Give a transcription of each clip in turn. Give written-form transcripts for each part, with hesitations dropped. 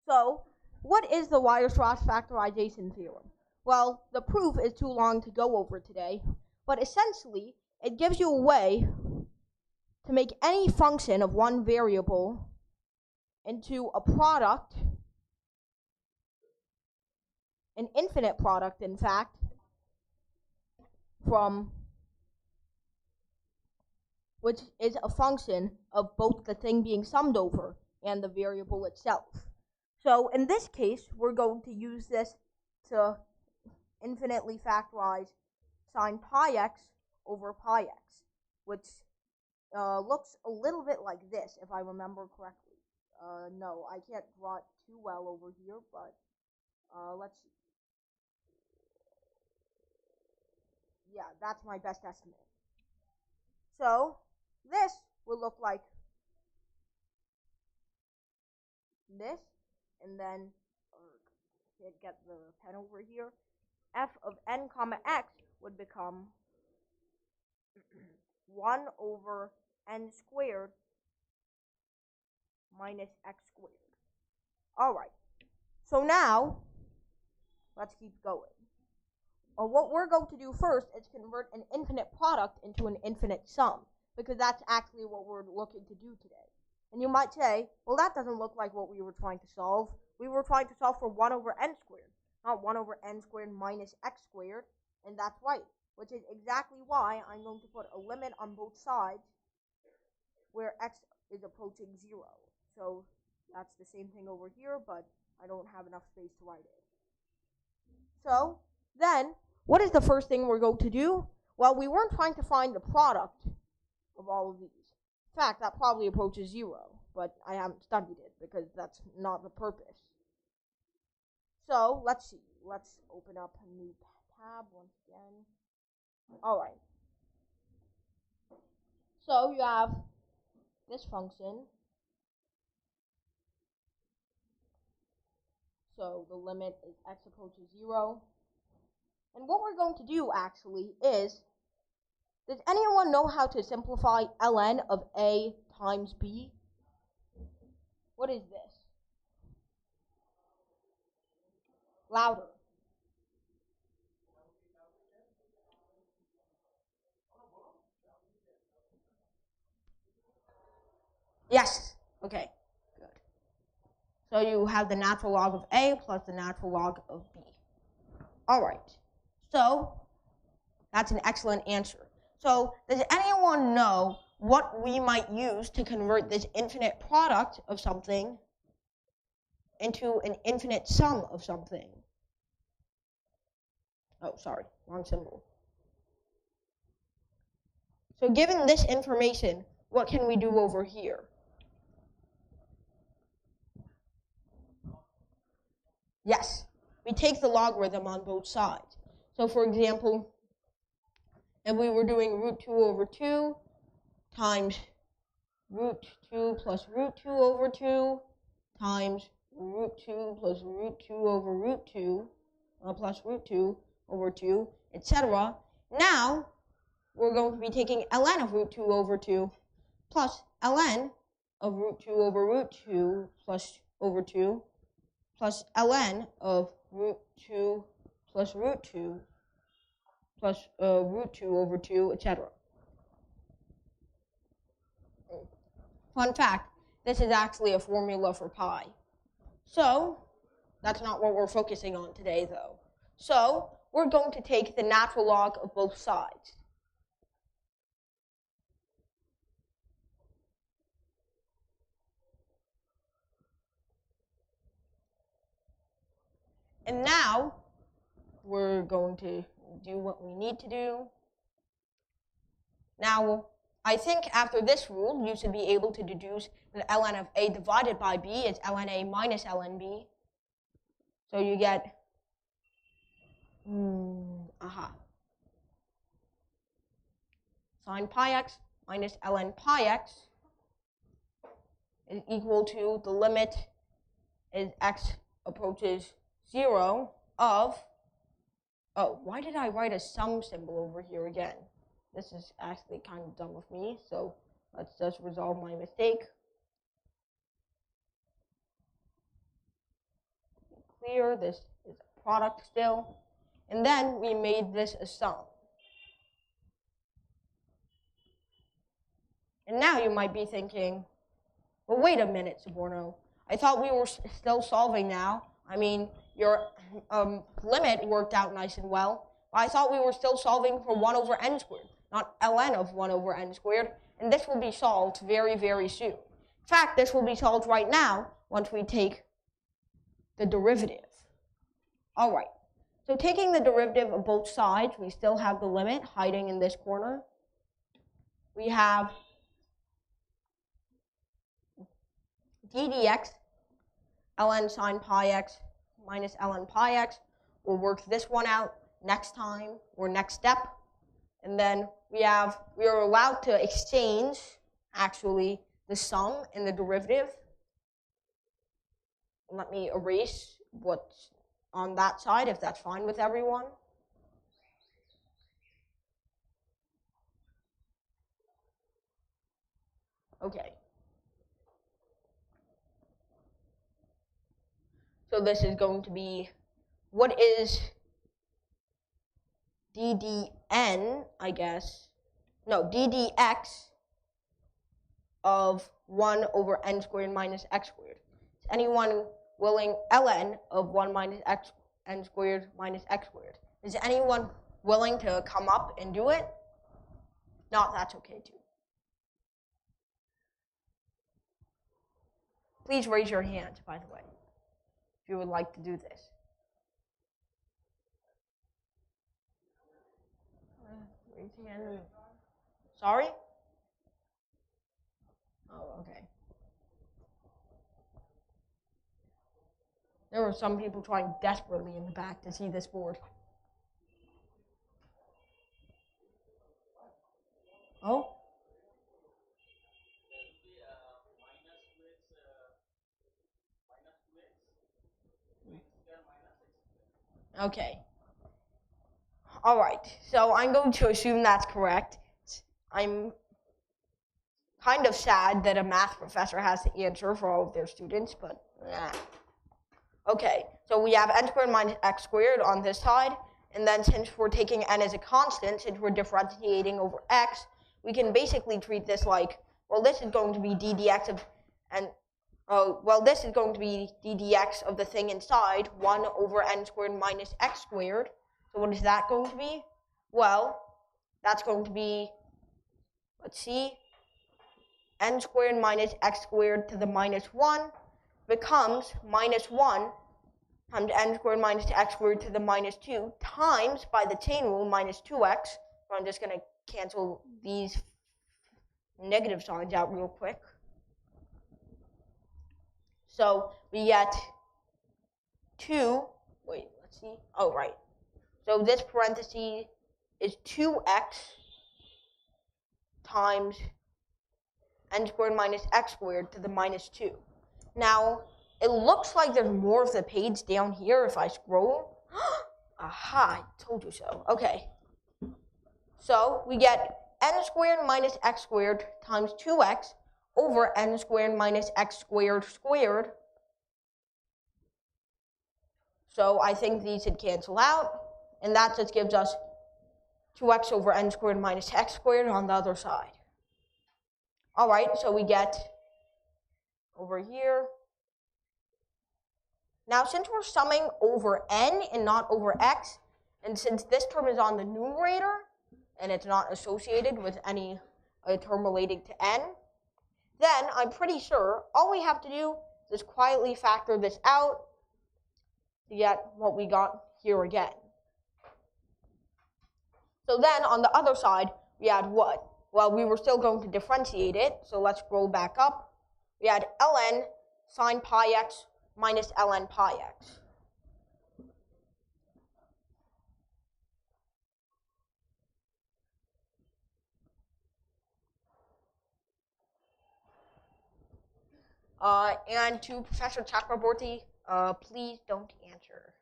So, what is the Weierstrass factorization theorem? Well, the proof is too long to go over today, but essentially, it gives you a way to make any function of one variable into a product, an infinite product, in fact, from which is a function of both the thing being summed over and the variable itself. So in this case, we're going to use this to infinitely factorize sine pi x over pi x, which looks a little bit like this, if I remember correctly. No, I can't draw it too well over here, but let's see. Yeah, that's my best estimate. So this will look like this, and then can't get the pen over here. F of n comma x would become 1 over n squared minus x squared. Alright, so now let's keep going. What we're going to do first is convert an infinite product into an infinite sum, because that's actually what we're looking to do today. And you might say, well, that doesn't look like what we were trying to solve. We were trying to solve for 1 over n squared, not 1 over n squared minus x squared, and that's right, which is exactly why I'm going to put a limit on both sides where x is approaching 0. So that's the same thing over here, but I don't have enough space to write it. So then, what is the first thing we're going to do? Well, we weren't trying to find the product of all of these. In fact, that probably approaches 0, but I haven't studied it because that's not the purpose. So let's see. Let's open up a new tab once again. Alright. So you have this function. So the limit is x approaches 0. And what we're going to do actually is, does anyone know how to simplify ln of a times b? What is this? Louder. Yes. Okay. Good. So you have the natural log of a plus the natural log of b. All right. So that's an excellent answer. So does anyone know what we might use to convert this infinite product of something into an infinite sum of something? Oh, sorry, wrong symbol. So given this information, what can we do over here? Yes, we take the logarithm on both sides. So for example, if we were doing root 2 over 2 times root 2 plus root 2 over 2 times root 2 plus root 2 over root 2 plus root 2 over 2, etc. Now, we're going to be taking ln of root 2 over 2 plus ln of root 2 over root 2 plus over 2 plus ln of root 2 plus root 2 plus root 2 over 2, etc. Fun fact, this is actually a formula for pi. So, that's not what we're focusing on today, though. So, we're going to take the natural log of both sides. And now, we're going to do what we need to do. Now, I think after this rule, you should be able to deduce that ln of a divided by b is ln a minus ln b. So you get, sine pi x minus ln pi x is equal to the limit as x approaches 0 of, oh, why did I write a sum symbol over here again? This is actually kind of dumb of me, so let's just resolve my mistake. clear. This is a product still. And then we made this a sum. And now you might be thinking, well, wait a minute, Suborno. I thought we were still solving now. I mean, your limit worked out nice and well. But I thought we were still solving for 1 over n squared, not ln of 1 over n squared. And this will be solved very, very soon. In fact, this will be solved right now once we take the derivative. All right. So taking the derivative of both sides, we still have the limit hiding in this corner. We have d dx ln sine pi x minus ln pi x. We'll work this one out next time or next step. And then we are allowed to exchange, actually, the sum and the derivative. Let me erase what's on that side, if that's fine with everyone. Okay. So this is going to be, what is ddn, I guess, no, ddx of 1 over n squared minus x squared. Is anyone willing, ln of 1 minus x n squared minus x squared? Is anyone willing to come up and do it? Not, that's okay too. Please raise your hand, by the way, if you would like to do this. Raise your hand. Sorry? Oh, okay. There were some people trying desperately in the back to see this board. Oh? Okay. All right. So I'm going to assume that's correct. I'm kind of sad that a math professor has to answer for all of their students, but okay. So we have n squared minus x squared on this side, and then since we're taking n as a constant, since we're differentiating over x, we can basically treat this like, well, this is going to be d dx of, and this is going to be d dx of the thing inside, 1 over n squared minus x squared. So what is that going to be? Well, that's going to be, let's see, n squared minus x squared to the minus 1 becomes minus 1 times n squared minus x squared to the minus 2 times, by the chain rule, minus 2x. So I'm just going to cancel these negative signs out real quick. So we get 2, wait, let's see. Oh, right. So this parenthesis is 2x times n squared minus x squared to the minus 2. Now, it looks like there's more of the page down here if I scroll. Aha, I told you so. Okay. So we get n squared minus x squared times 2x over n squared minus x squared squared. So I think these should cancel out, and that just gives us 2x over n squared minus x squared on the other side. All right, so we get over here. Now, since we're summing over n and not over x, and since this term is on the numerator, and it's not associated with any term relating to n, then I'm pretty sure all we have to do is quietly factor this out to get what we got here again. So then, on the other side, we had what? Well, we were still going to differentiate it, so let's scroll back up. We had ln sine pi x minus ln pi x. And to Professor Chakraborty, please don't answer.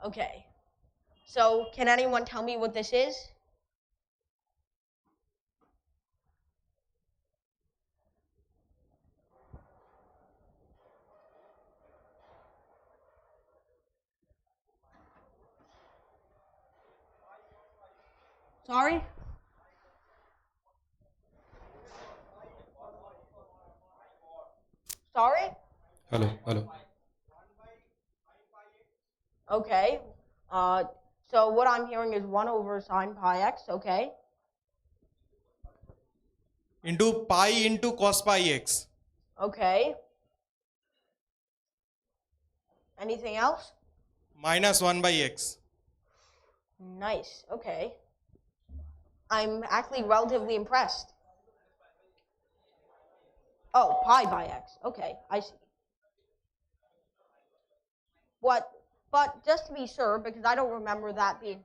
Okay. So, can anyone tell me what this is? Sorry? Sorry? Hello. Okay. So what I'm hearing is 1 over sine pi x, okay? Into pi into cos pi x. Okay. Anything else? Minus 1 by x. Nice, okay. I'm actually relatively impressed. Oh, pi by x. Okay, I see. What? But just to be sure, because I don't remember that being...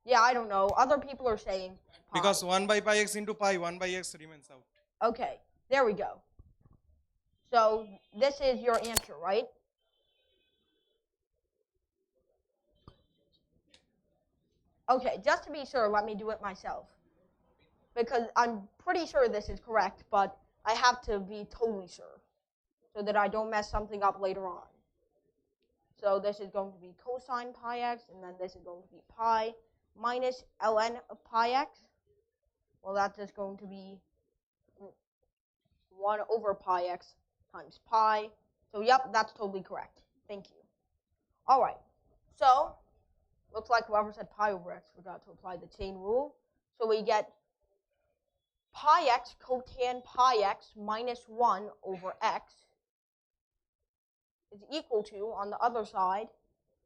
Yeah, I don't know. Other people are saying pi. Because 1 by pi x into pi, 1 by x remains out. Okay, there we go. So this is your answer, right? Okay, just to be sure, let me do it myself. Because I'm pretty sure this is correct, but I have to be totally sure so that I don't mess something up later on. So this is going to be cosine pi x, and then this is going to be pi minus ln of pi x. Well, that's just going to be 1 over pi x times pi. So, yep, that's totally correct. Thank you. All right. So, looks like whoever said pi over x forgot to apply the chain rule. So we get pi x cotan pi x minus 1 over x is equal to, on the other side,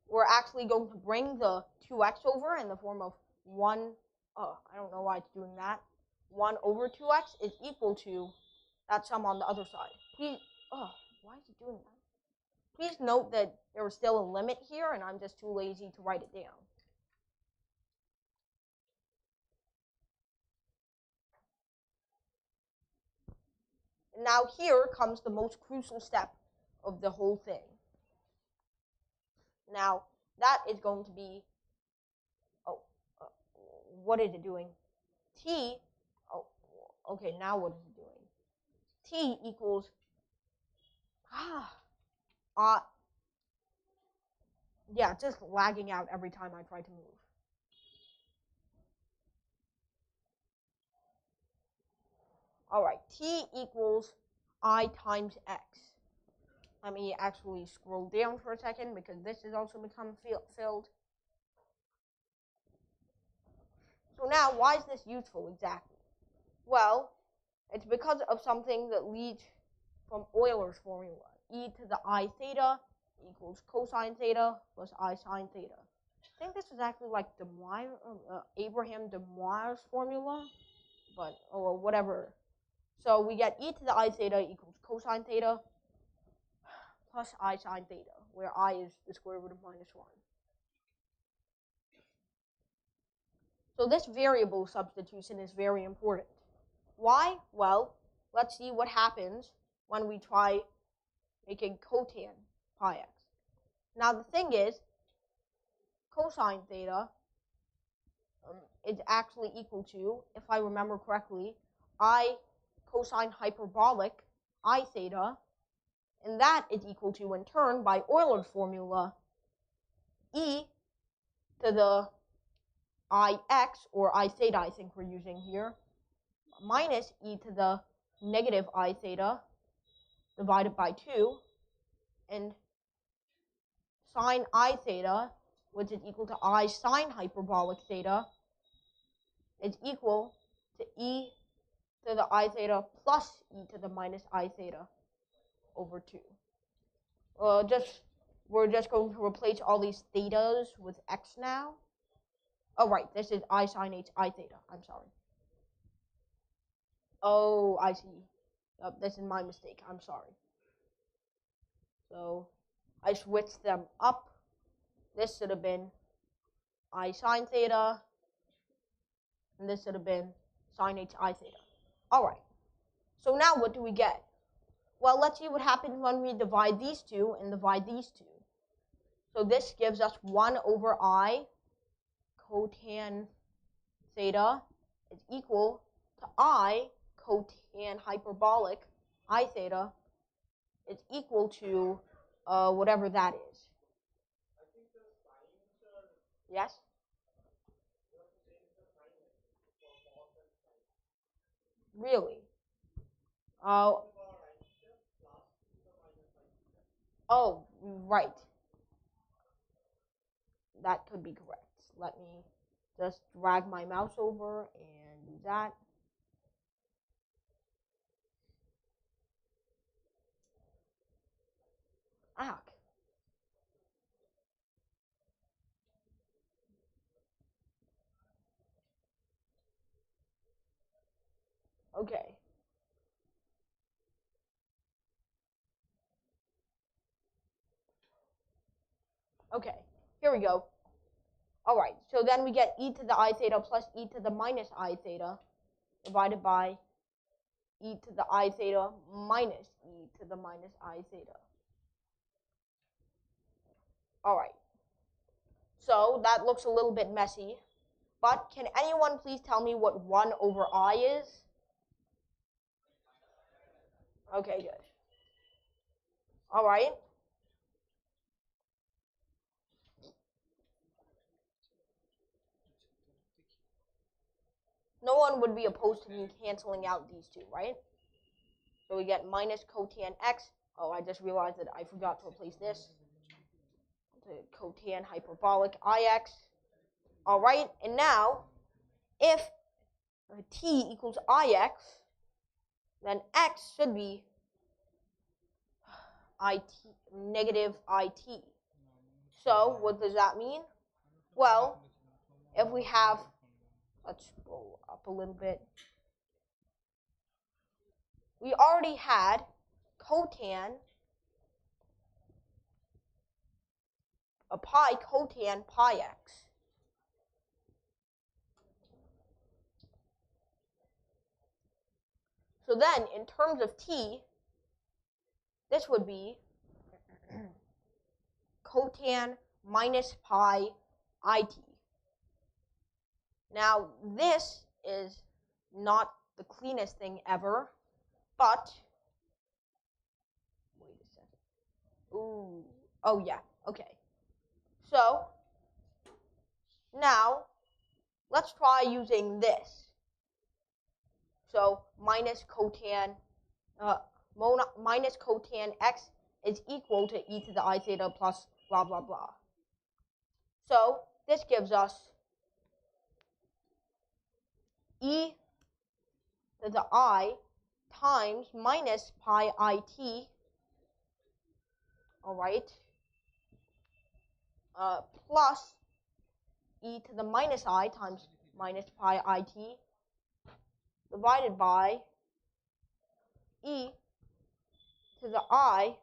we're actually going to bring the 2x over in the form of 1, I don't know why it's doing that. 1 over 2x is equal to that sum on the other side. Please, why is it doing that? Please note that there was still a limit here, and I'm just too lazy to write it down. Now here comes the most crucial step of the whole thing. Now, that is going to be, what is it doing? T, okay, now what is it doing? T equals, yeah, just lagging out every time I try to move. All right, T equals I times X. Let me actually scroll down for a second because this has also become filled. So now, why is this useful exactly? Well, it's because of something that leads from Euler's formula. E to the I theta equals cosine theta plus I sine theta. I think this is actually like Abraham de Moire's formula, but or whatever. So we get e to the I theta equals cosine theta plus I sine theta, where I is the square root of minus 1. So this variable substitution is very important. Why? Well, let's see what happens when we try making cotan pi x. Now the thing is, cosine theta is actually equal to, if I remember correctly, I cosine hyperbolic I theta, and that is equal to, in turn, by Euler's formula, e to the ix, or I theta I think we're using here, minus e to the negative I theta divided by 2, and sine I theta, which is equal to I sine hyperbolic theta, is equal to e to the I theta plus e to the minus I theta over 2. We're just going to replace all these thetas with x now. Oh, right, this is I sine h I theta. I'm sorry. Oh, I see. This is my mistake. I'm sorry. So I switched them up. This should have been I sine theta, and this should have been sine h I theta. All right. So now what do we get? Well, let's see what happens when we divide these two and divide these two. So this gives us 1 over I cotan theta is equal to I cotan hyperbolic I theta is equal to whatever that is. Yes? Really? Oh, oh, right. That could be correct. Let me just drag my mouse over and do that. Ah. Okay. Okay. Here we go. All right. So then we get e to the I theta plus e to the minus I theta divided by e to the I theta minus e to the minus I theta. All right. So that looks a little bit messy, but can anyone please tell me what 1 over I is? Okay, good. All right. No one would be opposed to me canceling out these two, right? So we get minus cotan x. Oh, I just realized that I forgot to replace this to cotan hyperbolic ix. All right, and now if t equals ix, then x should be negative it. So what does that mean? Well, if we have, let's go up a little bit. We already had cotan, a pi cotan pi x. So then, in terms of t, this would be cotan minus pi it. Now, this is not the cleanest thing ever, but wait a second. Ooh. Oh, yeah. Okay. So, now, let's try using this. So, minus cotan x is equal to e to the I theta plus blah, blah, blah. So, this gives us e to the I times minus pi it, all right, plus e to the minus I times minus pi it divided by e to the I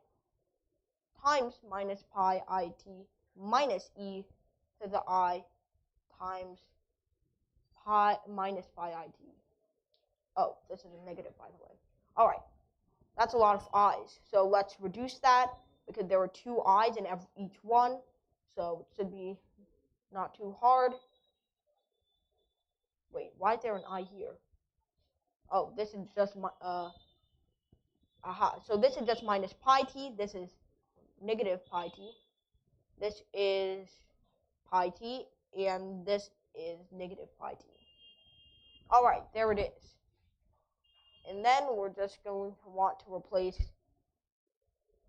times minus pi it minus e to the I times pi minus pi it. Oh, this is a negative, by the way. All right, that's a lot of i's. So let's reduce that because there are 2 i's in each one. So it should be not too hard. Wait, why is there an I here? Oh, this is just so this is just minus pi t. This is negative pi t. This is pi t, and this is negative pi t. All right, there it is. And then we're just going to want to replace,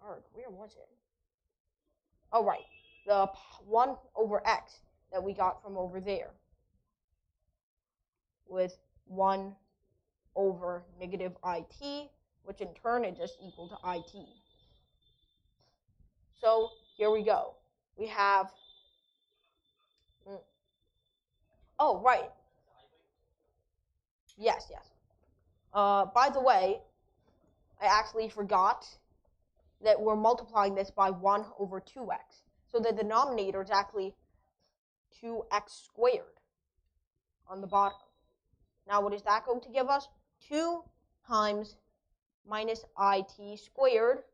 where was it? Oh, right, the 1 over x that we got from over there with 1 over negative it, which in turn is just equal to it. So here we go. We have, oh, right. Yes. By the way, I actually forgot that we're multiplying this by 1 over 2x. So the denominator is actually 2x squared on the bottom. Now what is that going to give us? 2 times minus it squared,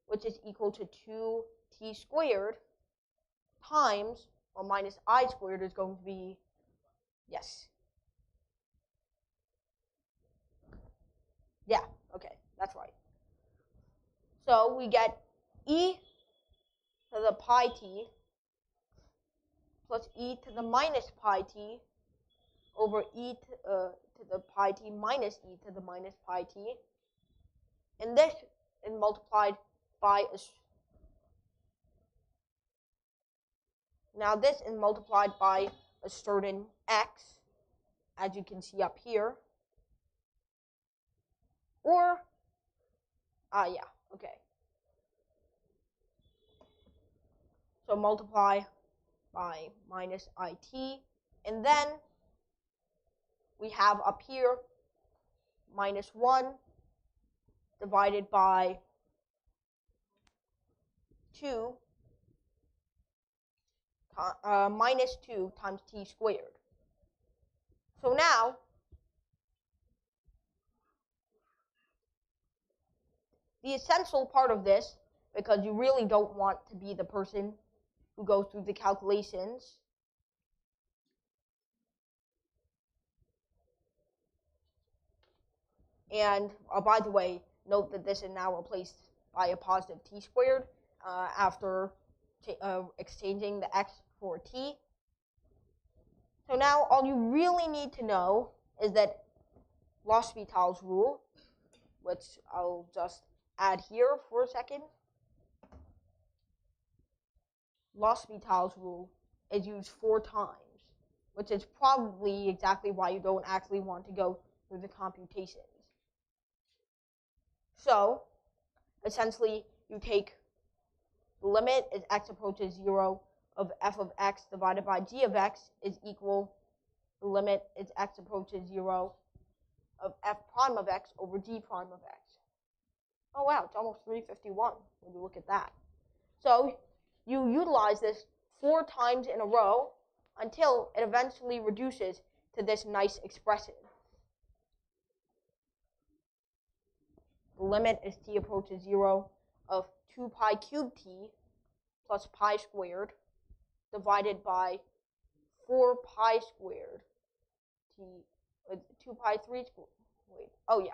which is equal to 2t squared, times, well, minus I squared is going to be, yes. Yeah, okay, that's right. So we get e to the pi t plus e to the minus pi t over e to the pi t minus e to the minus pi t. And this is multiplied by now this is multiplied by a certain x, as you can see up here. Or, yeah, okay. So multiply by minus it, and then we have up here minus 1 divided by 2 minus 2 times t squared. So now the essential part of this, because you really don't want to be the person who goes through the calculations, and by the way, note that this is now replaced by a positive t squared after exchanging the x for t. So now all you really need to know is that L'Hospital's rule, which I'll just add here for a second. L'Hospital's rule is used 4 times, which is probably exactly why you don't actually want to go through the computations. So, essentially, you take the limit as x approaches 0 of f of x divided by g of x is equal the limit as x approaches 0 of f prime of x over g prime of x. Oh wow, it's almost 351 when you look at that. So you utilize this 4 times in a row until it eventually reduces to this nice expression. The limit as t approaches 0 of 2 pi cubed t plus pi squared divided by 4 pi squared t, 2 pi 3 squared,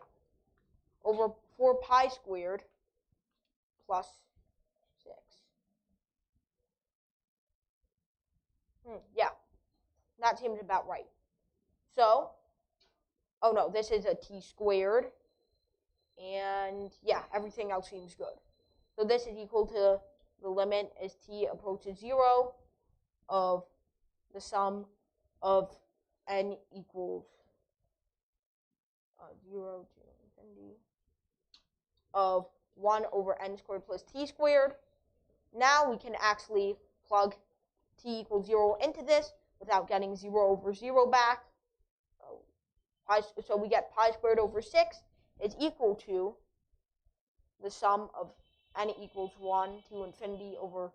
over 4 pi squared plus 6. Yeah, that seems about right. So, oh no, this is a t squared, and yeah, everything else seems good. So this is equal to the limit as t approaches 0 of the sum of n equals 0 to infinity of 1 over n squared plus t squared. Now we can actually plug t equals 0 into this without getting 0 over 0 back. So we get pi squared over 6 is equal to the sum of n equals 1 to infinity over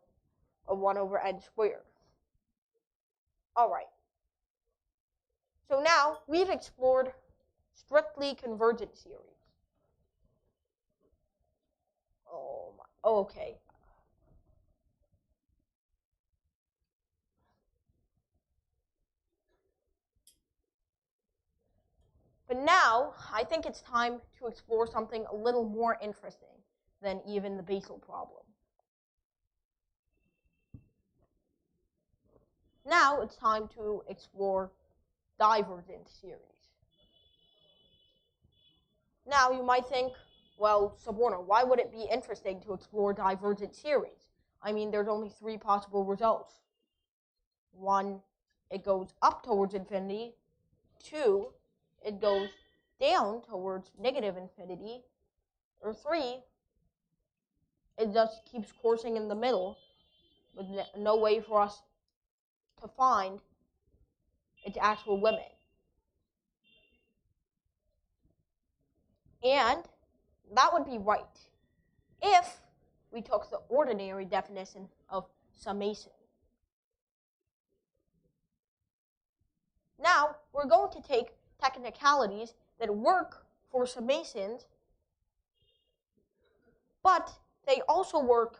1 over n squared. Alright. So now we've explored strictly convergent series. Okay. But now, I think it's time to explore something a little more interesting than even the Basel problem. Now it's time to explore divergent series. Now you might think, well, Suborno, why would it be interesting to explore divergent series? I mean, there's only 3 possible results. 1, it goes up towards infinity. 2, it goes down towards negative infinity. Or 3, it just keeps coursing in the middle with no way for us to find its actual limit. And that would be right if we took the ordinary definition of summation. Now, we're going to take technicalities that work for summations, but they also work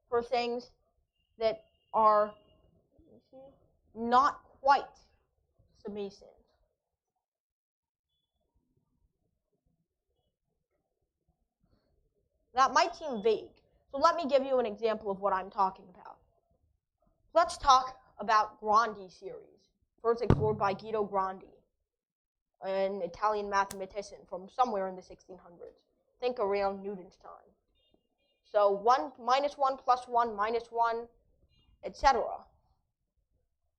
for things that are not quite summations. That might seem vague, so let me give you an example of what I'm talking about. Let's talk about Grandi series, first explored by Guido Grandi, an Italian mathematician from somewhere in the 1600s. Think around Newton's time. So 1 minus 1 plus 1 minus 1, etc.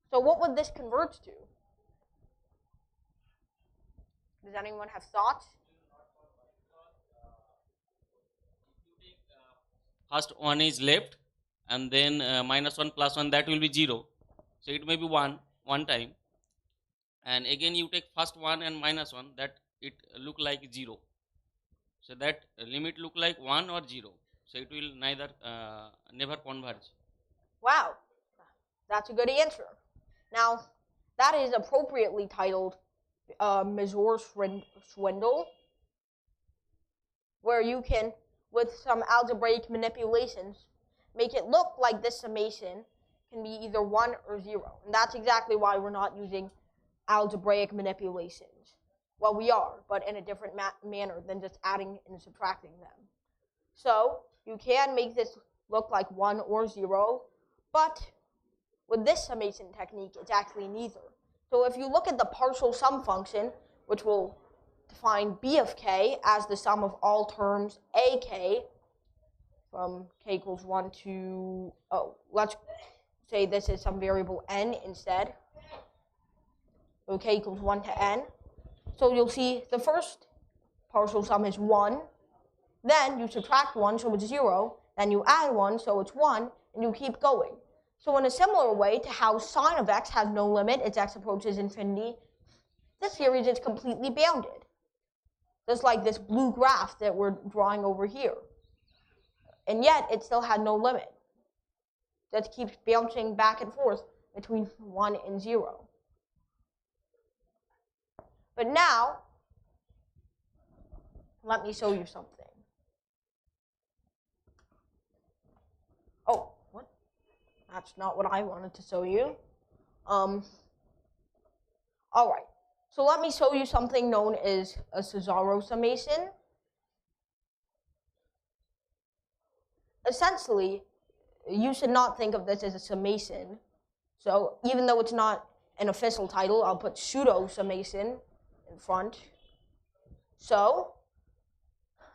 So what would this convert to? Does anyone have thoughts? First one is left, and then minus 1 plus 1, that will be 0. So it may be 1 time. And again you take first 1 and minus 1, that it look like 0. So that limit look like 1 or 0. So it will never converge. Wow, that's a good answer. Now, that is appropriately titled Mazur Swindle, where you can, with some algebraic manipulations, make it look like this summation can be either 1 or 0. And that's exactly why we're not using algebraic manipulations. Well, we are, but in a different manner than just adding and subtracting them. So, you can make this look like 1 or 0, but with this summation technique, it's actually neither. So if you look at the partial sum function, which will define b of k as the sum of all terms ak from k equals 1 to, let's say this is some variable n instead. So k equals 1 to n. So you'll see the first partial sum is 1. Then you subtract 1, so it's 0. Then you add 1, so it's 1, and you keep going. So in a similar way to how sine of x has no limit as x approaches infinity, this series is completely bounded. Just like this blue graph that we're drawing over here. And yet, it still had no limit. Just keeps bouncing back and forth between 1 and 0. But now, let me show you something. Oh, what? That's not what I wanted to show you. All right. So let me show you something known as a Cesaro summation. Essentially, you should not think of this as a summation. So even though it's not an official title, I'll put pseudo summation in front. So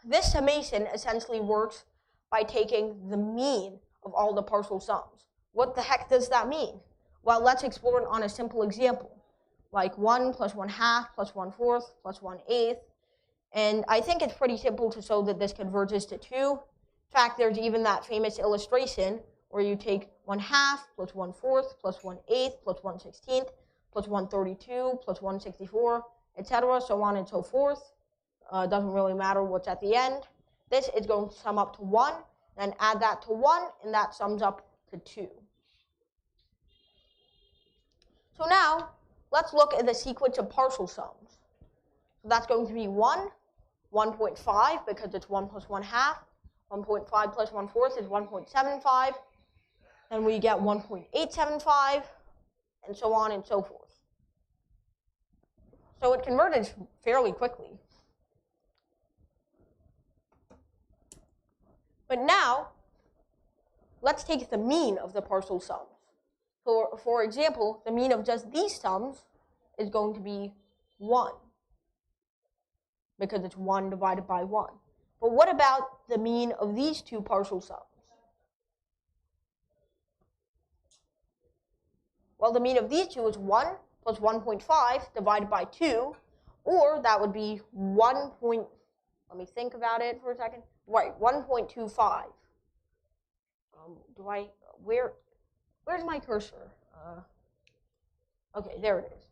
this summation essentially works by taking the mean of all the partial sums. What the heck does that mean? Well, let's explore it on a simple example, like 1 plus 1/2 plus 1/4 plus 1/8. And I think it's pretty simple to show that this converges to 2. In fact, there's even that famous illustration where you take 1/2 plus 1/4 plus 1/8 plus 1/16 plus 1/32 plus 1/64, etc., so on and so forth. Doesn't really matter what's at the end. This is going to sum up to 1, then add that to 1, and that sums up to 2. So now, let's look at the sequence of partial sums. So that's going to be 1, 1.5, because it's 1 plus 1/2. 1.5 plus 1/4 is 1.75. Then we get 1.875, and so on and so forth. So it converges fairly quickly. But now, let's take the mean of the partial sums. For example, the mean of just these sums is going to be 1, because it's 1 divided by 1. But what about the mean of these two partial sums? Well, the mean of these two is 1 plus 1.5 divided by 2, or that would be 1. Let me think about it for a second. Right, 1.25. Where's my cursor? Okay, there it is.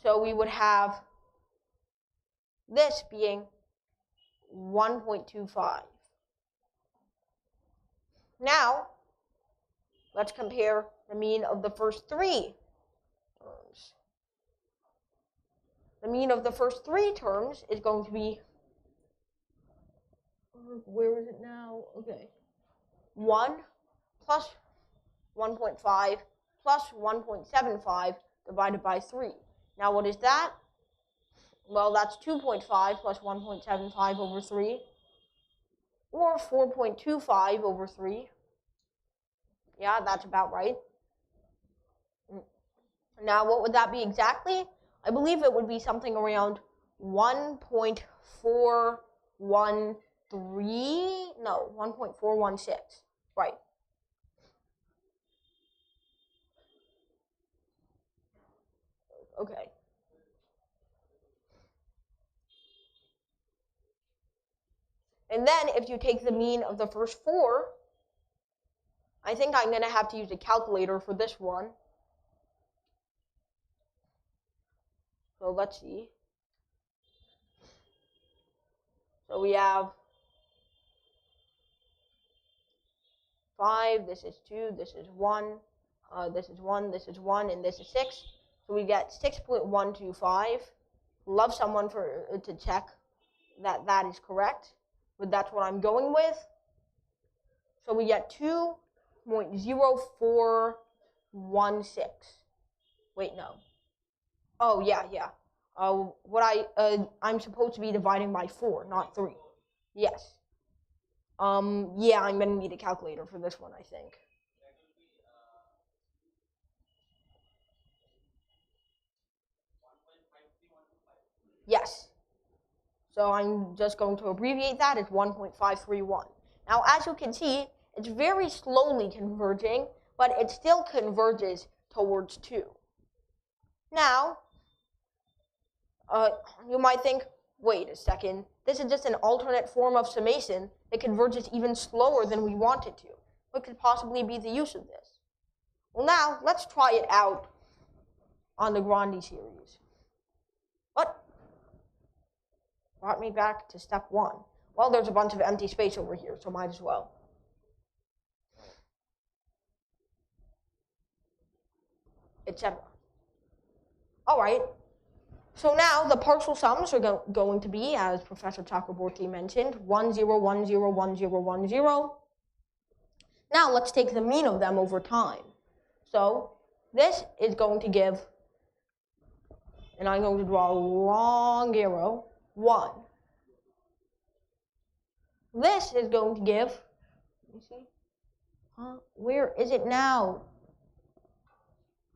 So we would have this being 1.25. Now, let's compare the mean of the first 3 terms. The mean of the first 3 terms is going to be, where is it now? Okay. 1 plus 1.5 plus 1.75 divided by 3. Now what is that? Well, that's 2.5 plus 1.75 over 3, or 4.25 over 3. Yeah, that's about right. Now, what would that be exactly? I believe it would be something around 1.416. Right. Okay. And then if you take the mean of the first 4, I think I'm going to have to use a calculator for this one. So let's see. So we have 5, this is 2, this is 1, this is 1, this is 1, and this is 6. So we get 6.125. Love someone to check that that is correct, but that's what I'm going with. So we get 2.0416. Wait, no. Oh, yeah. I'm supposed to be dividing by 4, not 3. Yes. Yeah, I'm gonna need a calculator for this one, I think. Yes. So I'm just going to abbreviate that as 1.531. Now, as you can see, it's very slowly converging, but it still converges towards 2. Now, you might think, wait a second, this is just an alternate form of summation that converges even slower than we want it to. What could possibly be the use of this? Well, now, let's try it out on the Grandi series. What? Brought me back to step 1. Well, there's a bunch of empty space over here, so might as well. Etc. All right. So now the partial sums are going to be, as Professor Chakraborty mentioned, 1, 0, 1, 0, 1, 0, 1, 0. Now let's take the mean of them over time. So this is going to give, and I'm going to draw a long arrow, 1. This is going to give, let me see, where is it now?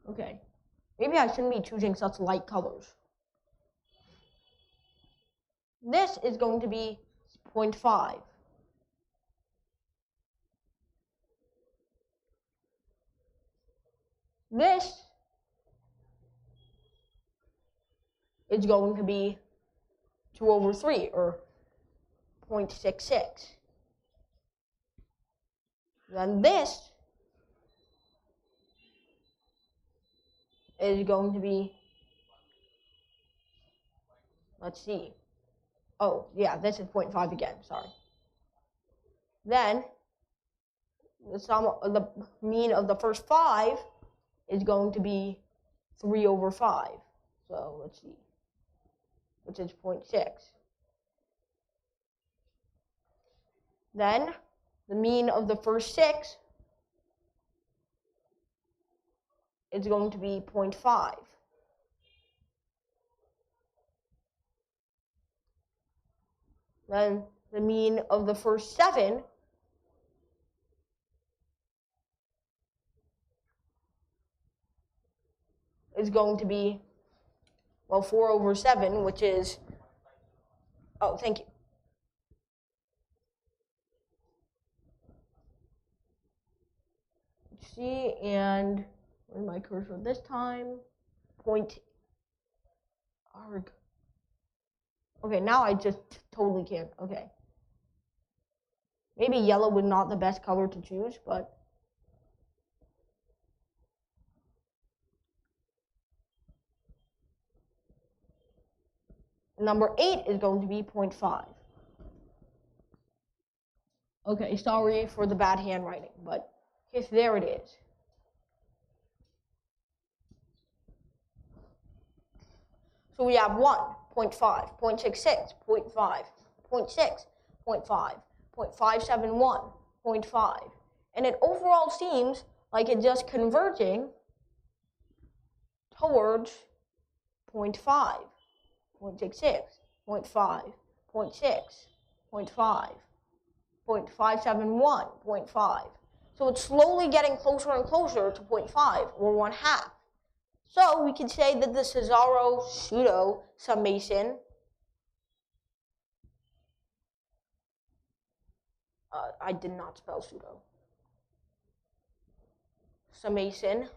Okay, maybe I shouldn't be choosing such light colors. This is going to be 0.5. This is going to be 2 over 3, or 0.66. Then this is going to be, let's see. Oh, yeah, this is 0.5 again, sorry. Then, the mean of the first 5 is going to be 3 over 5. So, let's see, which is 0.6. Then, the mean of the first 6 is going to be 0.5. Then the mean of the first 7 is going to be, well, 4 over 7, which is, oh, thank you. Let's see, and where's my cursor this time? Point arg. Okay, now I just totally can't. Okay. Maybe yellow was not the best color to choose, but number 8 is going to be 0.5. Okay, sorry for the bad handwriting, but yes, there it is. So we have 1, 0.5, 0.66, 0.5, 0.6, 0.5, 0.571, 0.5. And it overall seems like it's just converging towards 0.5, 0.66, 0.5, 0.6, 0.5, 0.571, 0.5. So it's slowly getting closer and closer to 0.5, or 1/2. So we can say that the Cesaro pseudo summation I did not spell pseudo. Summation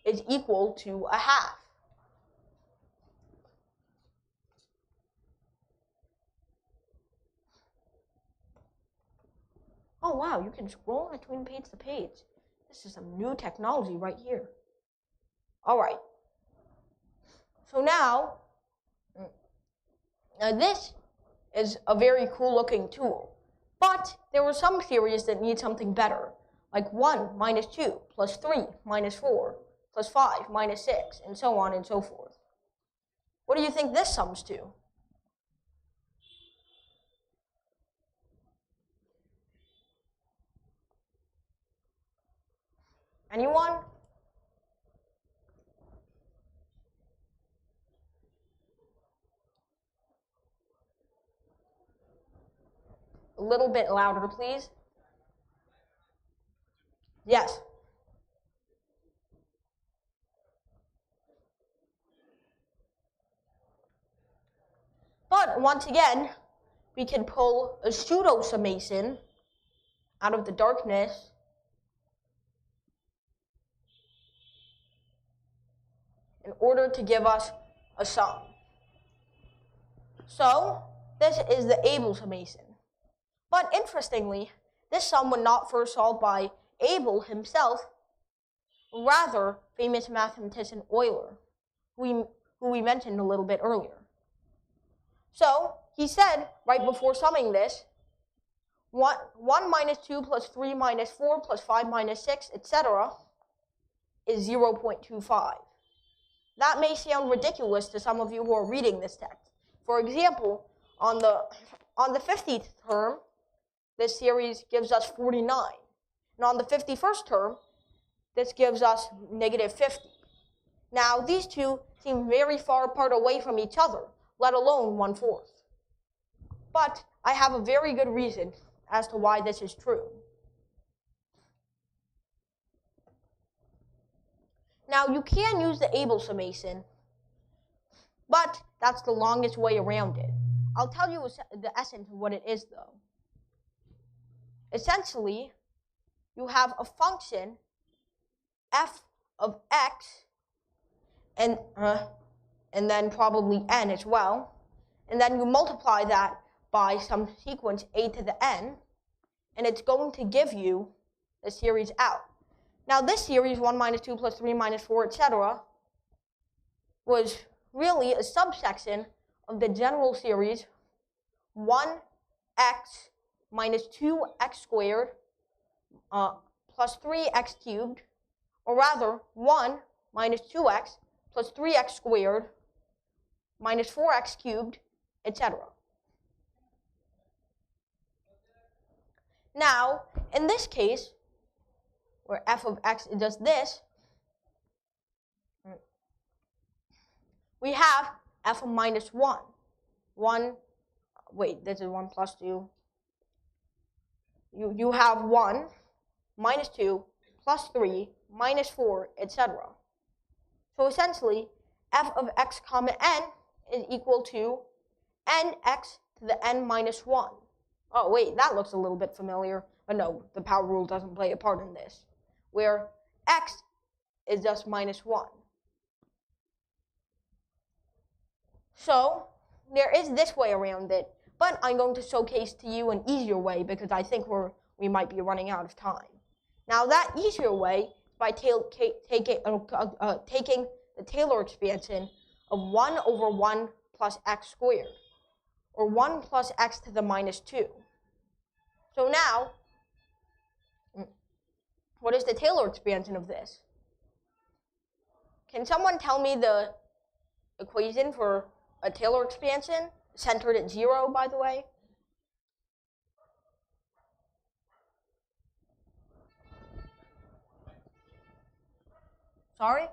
is equal to a half. Oh wow, you can scroll between page to page. This is some new technology right here. Alright. So now, this is a very cool looking tool. But there were some theories that need something better, like 1 minus 2 plus 3 minus 4 plus 5 minus 6, and so on and so forth. What do you think this sums to? Anyone? A little bit louder, please. Yes. But once again, we can pull a pseudo summation out of the darkness in order to give us a sum. So this is the Abel summation. But interestingly, this sum was not first solved by Abel himself, rather famous mathematician Euler, who we mentioned a little bit earlier. So he said, right before summing this, 1 minus 2 plus 3 minus 4 plus 5 minus 6, etc. is 0.25. That may sound ridiculous to some of you who are reading this text. For example, on the 50th term, this series gives us 49. And on the 51st term, this gives us negative 50. Now, these two seem very far apart away from each other, let alone 1/4. But I have a very good reason as to why this is true. Now, you can use the Abel summation, but that's the longest way around it. I'll tell you the essence of what it is, though. Essentially, you have a function, f of x, and then probably n as well, and then you multiply that by some sequence a to the n, and it's going to give you the series out. Now this series, 1 minus 2 plus 3 minus 4, etc., was really a subsection of the general series 1x minus 2x squared plus 3x cubed, or rather 1 minus 2x plus 3x squared minus 4x cubed, etc. Now, in this case, where f of x does this, we have f of minus 1. This is 1 plus 2. You have 1 minus 2 plus 3 minus 4, etc. So essentially, f of x comma n is equal to nx to the n minus 1. Oh wait, that looks a little bit familiar. But no, the power rule doesn't play a part in this, where x is just minus 1. So there is this way around it, but I'm going to showcase to you an easier way because I think we might be running out of time. Now that easier way is by taking the Taylor expansion of 1 over 1 plus x squared, or 1 plus x to the minus 2. So now, what is the Taylor expansion of this? Can someone tell me the equation for a Taylor expansion, centered at 0, by the way? Sorry?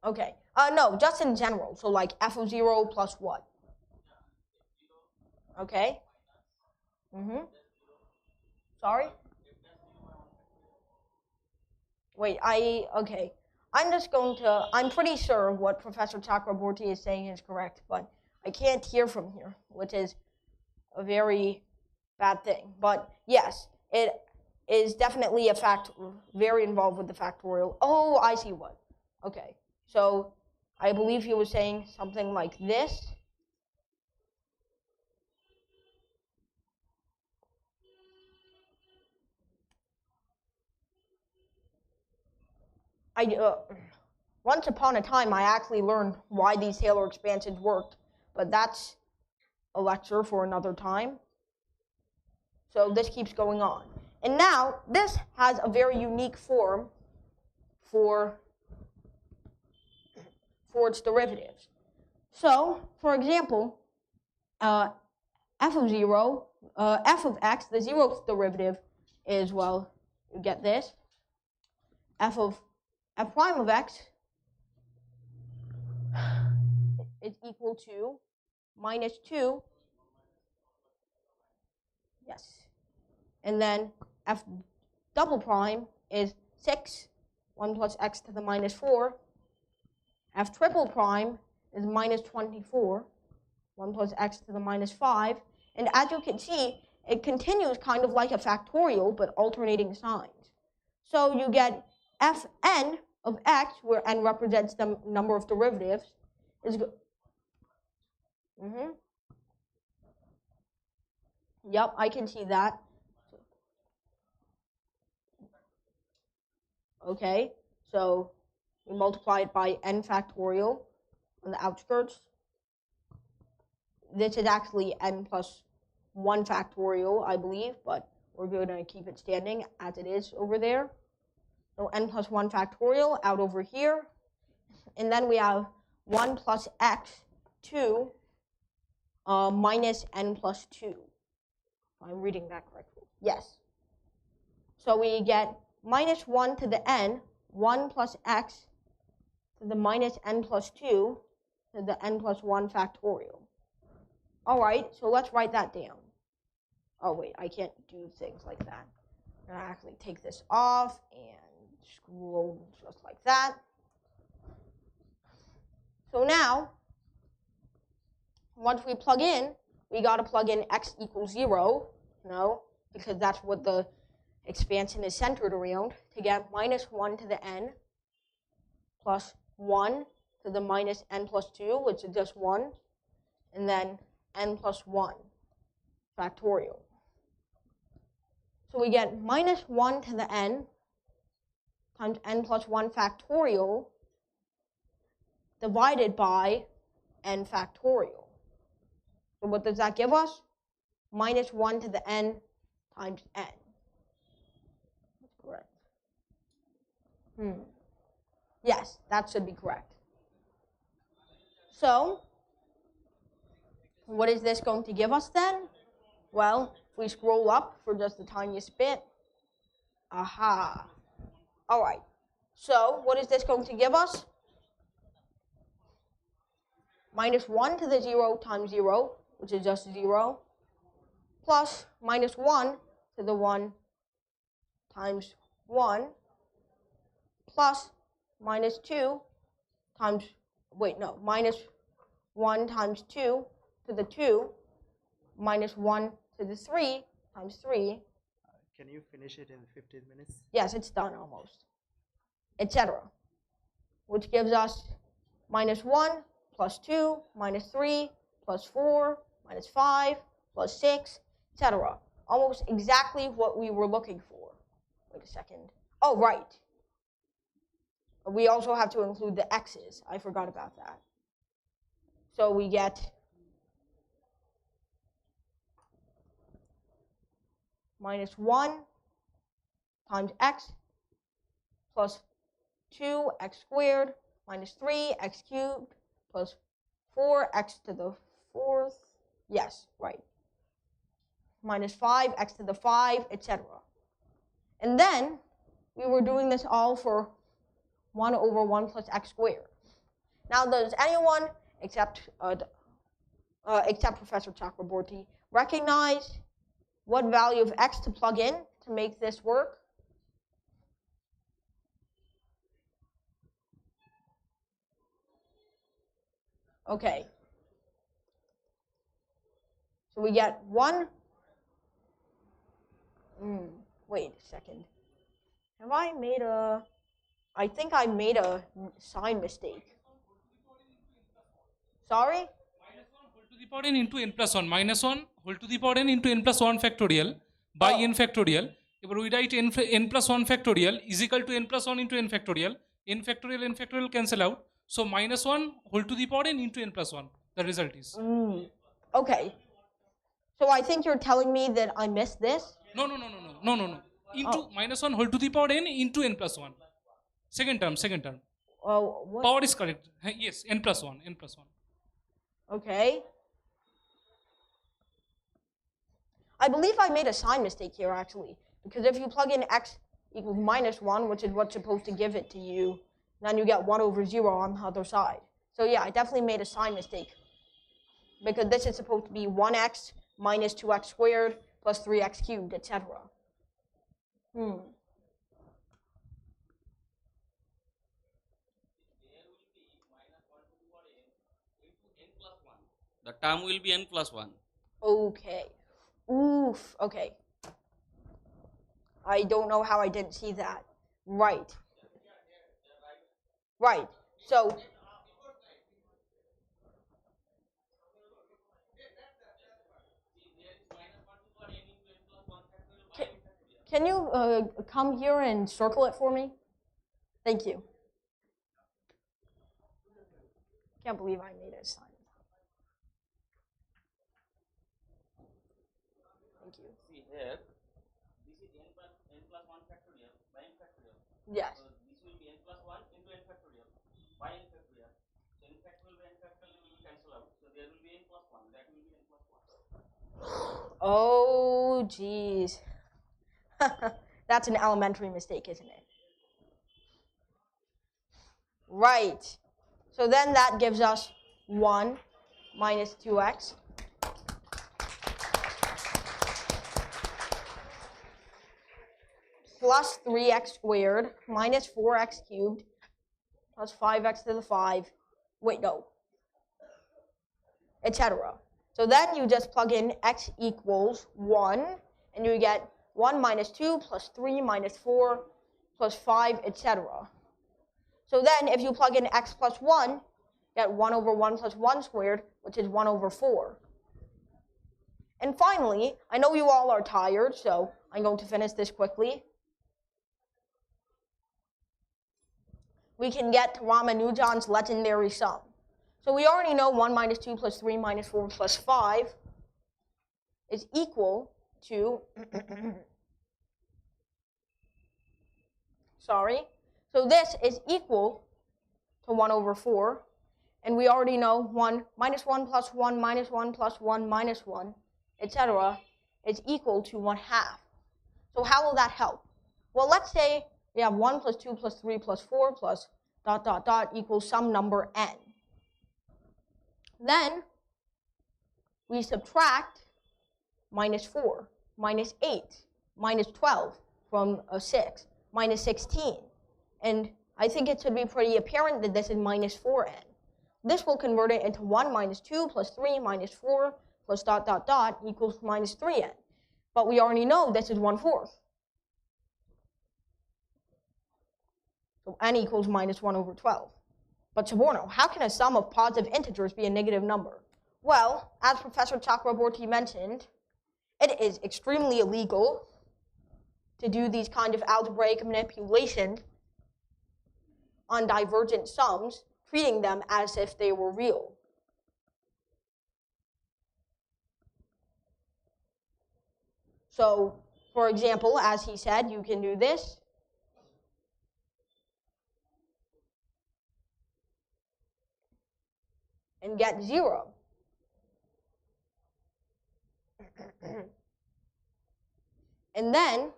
Okay. No, just in general. So like f of 0 plus what? Okay. Sorry? Okay. I'm pretty sure what Professor Chakraborty is saying is correct, but I can't hear from here, which is a very bad thing. But yes, it is definitely very involved with the factorial. Oh, I see what. Okay, so I believe he was saying something like this. Once upon a time, I actually learned why these Taylor expansions worked, but that's a lecture for another time. So this keeps going on. And now, this has a very unique form for its derivatives. So, for example, f of x, the zeroth derivative is, well, you get this. F prime of x is equal to minus 2. Yes. And then f double prime is 6, 1 plus x to the minus 4. F triple prime is minus 24, 1 plus x to the minus 5. And as you can see, it continues kind of like a factorial, but alternating signs. So you get fn of x, where n represents the number of derivatives, is Yep, I can see that. Okay, so we multiply it by n factorial on the outskirts. This is actually n plus 1 factorial, I believe, but we're going to keep it standing as it is over there. So n plus 1 factorial out over here. And then we have 1 plus x, 2, minus n plus 2. If I'm reading that correctly. Yes. So we get minus 1 to the n, 1 plus x to the minus n plus 2 to the n plus 1 factorial. All right, so let's write that down. Oh, wait, I can't do things like that. I'm going to actually take this off and scroll just like that. So now, once we plug in, we got to plug in x equals 0, because that's what the expansion is centered around, to get minus 1 to the n plus 1 to the minus n plus 2, which is just 1, and then n plus 1 factorial. So we get minus 1 to the n times n plus 1 factorial divided by n factorial. So what does that give us? Minus 1 to the n times n. That's correct. Yes, that should be correct. So, what is this going to give us then? Well, if we scroll up for just the tiniest bit. Aha. All right. So, what is this going to give us? Minus 1 to the 0 times 0, which is just 0, plus minus 1 to the 1 times 1, plus minus 2 times, minus 1 times 2 to the 2, minus 1 to the 3 times 3. Can you finish it in 15 minutes? Yes, it's done almost. Etc. Which gives us minus 1 plus 2 minus 3 plus 4 minus 5 plus 6, etc. Almost exactly what we were looking for. Wait a second. Oh, right. We also have to include the x's. I forgot about that. So we get minus 1 times x plus 2x squared minus 3x cubed plus 4x to the 4th. Yes, right. Minus 5x to the 5, etc. And then we were doing this all for 1 over 1 plus x squared. Now, does anyone, except Professor Chakraborty, recognize what value of x to plug in to make this work? Okay. So we get 1. Wait a second. Have I made a... I think I made a sign mistake. Sorry? Whole to the power n into n plus 1 minus 1 whole to the power n into n plus 1 factorial by n factorial. এবার we write n plus 1 factorial is equal to n plus 1 into n factorial. N factorial cancel out. So minus 1 whole to the power n into n plus 1. The result is. Okay. So I think you're telling me that I missed this? No. Into minus 1 whole to the power n into n plus 1. Second term. What? Power is correct. Yes, n plus 1. Okay. I believe I made a sign mistake here, actually. Because if you plug in x equals minus 1, which is what's supposed to give it to you, then you get 1 over 0 on the other side. So yeah, I definitely made a sign mistake. Because this is supposed to be 1x minus 2x squared plus 3x cubed, etc. The term will be n plus 1. Okay. Oof. Okay. I don't know how I didn't see that. Right. So, can you come here and circle it for me? Thank you. Can't believe I made a sign. Thank you. See here, this is n plus 1 factorial by n factorial. Yes. So this will be n plus 1 into n factorial by n factorial. So n factorial by n factorial will cancel out. So there will be n plus 1. That will be n plus 1. Oh, geez. That's an elementary mistake, isn't it? Right. So then that gives us 1 minus 2x plus 3x squared minus 4x cubed plus 5x to the 5. Wait, no. Etc. So then you just plug in x equals 1, and you get 1 minus 2 plus 3 minus 4 plus 5, etc. So then if you plug in x plus 1, you get 1 over 1 plus 1 squared, which is 1 over 4. And finally, I know you all are tired, so I'm going to finish this quickly. We can get to Ramanujan's legendary sum. So we already know 1 minus 2 plus 3 minus 4 plus 5 is equal to, so this is equal to 1 over 4. And we already know 1 minus 1 plus 1 minus 1 plus 1 minus 1, etc. is equal to 1/2. So how will that help? Well, let's say we have 1 plus 2 plus 3 plus 4 plus ... equals some number n. Then we subtract minus 4, minus 8, minus 12 from 6, minus 16. And I think it should be pretty apparent that this is minus 4n. This will convert it into 1 minus 2 plus 3 minus 4 plus ... equals minus 3n. But we already know this is 1/4. So n equals minus 1 over 12. But Suborno, how can a sum of positive integers be a negative number? Well, as Professor Chakraborty mentioned, it is extremely illegal to do these kind of algebraic manipulations on divergent sums, treating them as if they were real. So, for example, as he said, you can do this. And get 0. And then,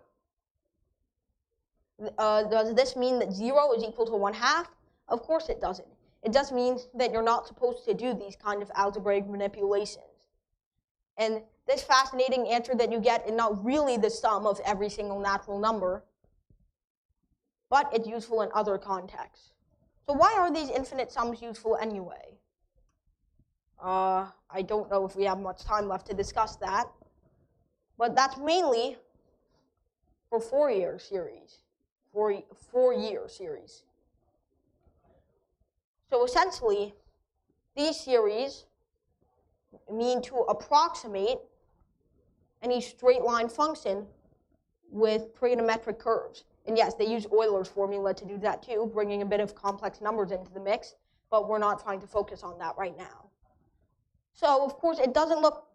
does this mean that 0 is equal to 1/2? Of course it doesn't. It just means that you're not supposed to do these kind of algebraic manipulations. And this fascinating answer that you get is not really the sum of every single natural number, but it's useful in other contexts. So why are these infinite sums useful anyway? I don't know if we have much time left to discuss that. But that's mainly for four-year series. Four-year series. So essentially, these series mean to approximate any straight line function with trigonometric curves. And yes, they use Euler's formula to do that too, bringing a bit of complex numbers into the mix, but we're not trying to focus on that right now. So, of course, it doesn't look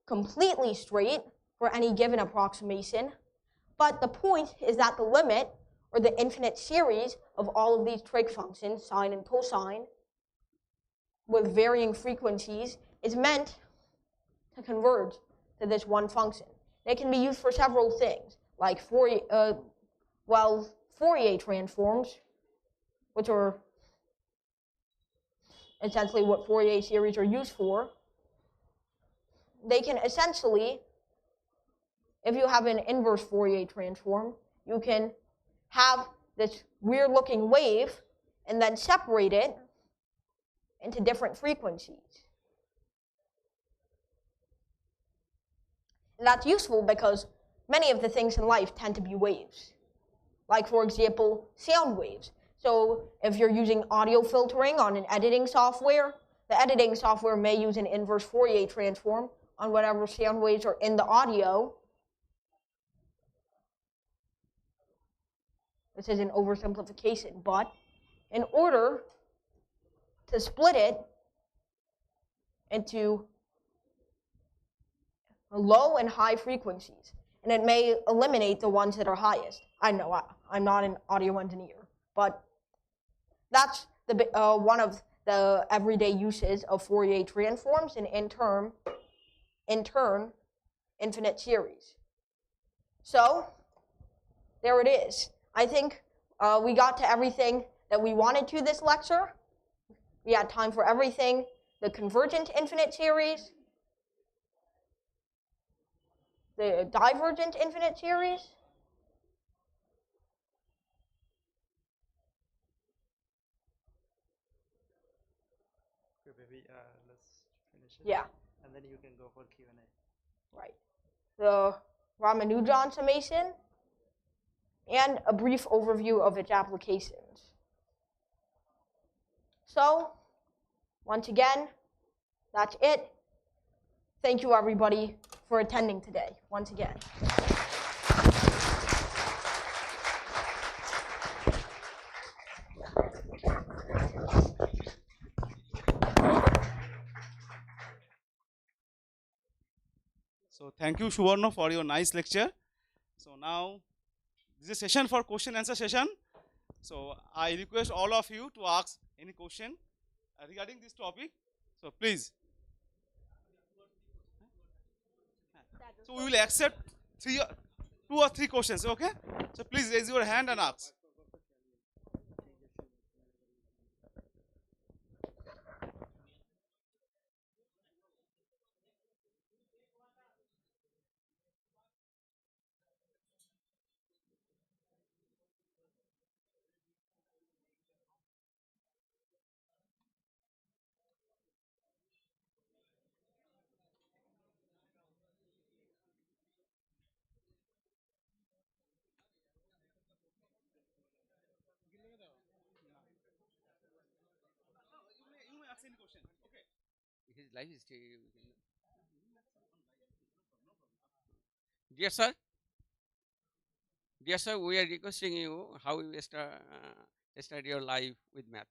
completely straight for any given approximation, but the point is that the limit, or the infinite series of all of these trig functions, sine and cosine, with varying frequencies, is meant to converge to this one function. They can be used for several things, like Fourier transforms, which are essentially what Fourier series are used for. They can essentially, if you have an inverse Fourier transform, you can have this weird looking wave and then separate it into different frequencies. And that's useful because many of the things in life tend to be waves. Like, for example, sound waves. So if you're using audio filtering on an editing software, the editing software may use an inverse Fourier transform on whatever sound waves are in the audio. This is an oversimplification, but in order to split it into low and high frequencies, and it may eliminate the ones that are highest. I know I'm not an audio engineer, but that's one of the everyday uses of Fourier transforms, and in turn, infinite series. So there it is. I think we got to everything that we wanted to this lecture. We had time for everything: the convergent infinite series, the divergent infinite series, Okay, maybe let's finish it. yeah, And then you can go for Q&A. right, the Ramanujan summation, and a brief overview of its applications. So, once again, that's it. Thank you, everybody, for attending today, once again. So thank you, Suborno, for your nice lecture. So now this is a session for question answer session. So I request all of you to ask any question regarding this topic. So please. So we will accept two or three questions, okay? So please raise your hand and ask. You may ask any question. Okay. His life is dear sir, we are requesting you how you start your life with math.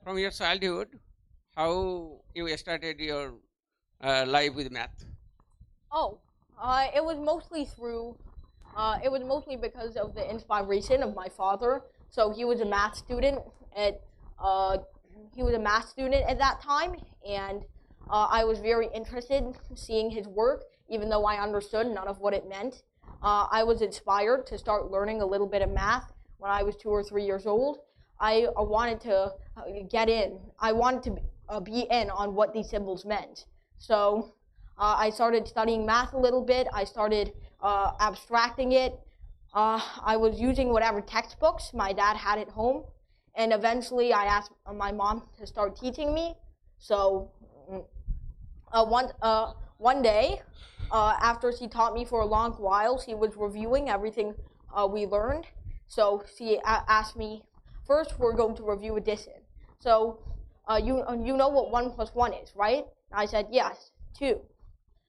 From your childhood, how you started your life with math? Oh, it was mostly because of the inspiration of my father. So he was a math student at that time, and I was very interested in seeing his work, even though I understood none of what it meant. I was inspired to start learning a little bit of math when I was 2 or 3 years old, I wanted to get in. I wanted to be in on what these symbols meant. So I started studying math a little bit. I started abstracting it. I was using whatever textbooks my dad had at home. And eventually I asked my mom to start teaching me. So one day, after she taught me for a long while, she was reviewing everything we learned. So she asked me, first we're going to review addition. So you know what 1 plus 1 is, right? And I said, yes, 2.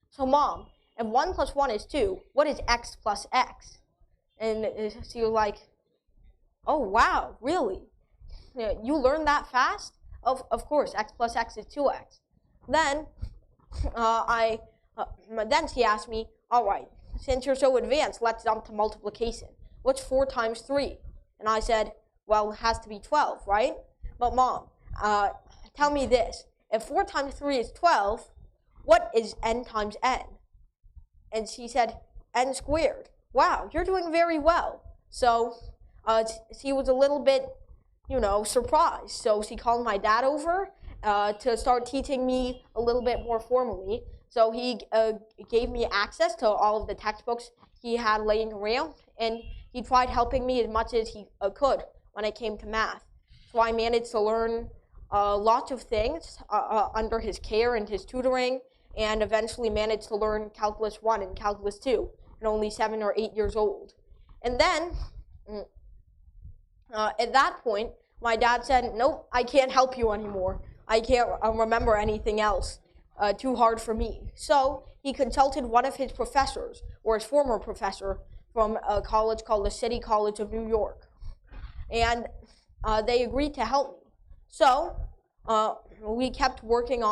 So Mom, if 1 plus 1 is 2, what is x plus x? And she was like, oh wow, really? You learned that fast? Of course, x plus x is 2x. Then then she asked me, all right, since you're so advanced, let's jump to multiplication. What's 4 times 3? And I said, well, it has to be 12, right? But Mom, tell me this. If 4 times 3 is 12, what is n times n? And she said, n squared. Wow, you're doing very well. So she was a little bit, surprised. So she called my dad over to start teaching me a little bit more formally. So he gave me access to all of the textbooks he had laying around, and he tried helping me as much as he could when it came to math. So I managed to learn lots of things under his care and his tutoring, and eventually managed to learn Calculus 1 and Calculus 2 at only 7 or 8 years old. And then, at that point, my dad said, nope, I can't help you anymore. I can't remember anything else. Too hard for me. So he consulted one of his professors, or his former professor, from a college called the City College of New York. And they agreed to help me. So we kept working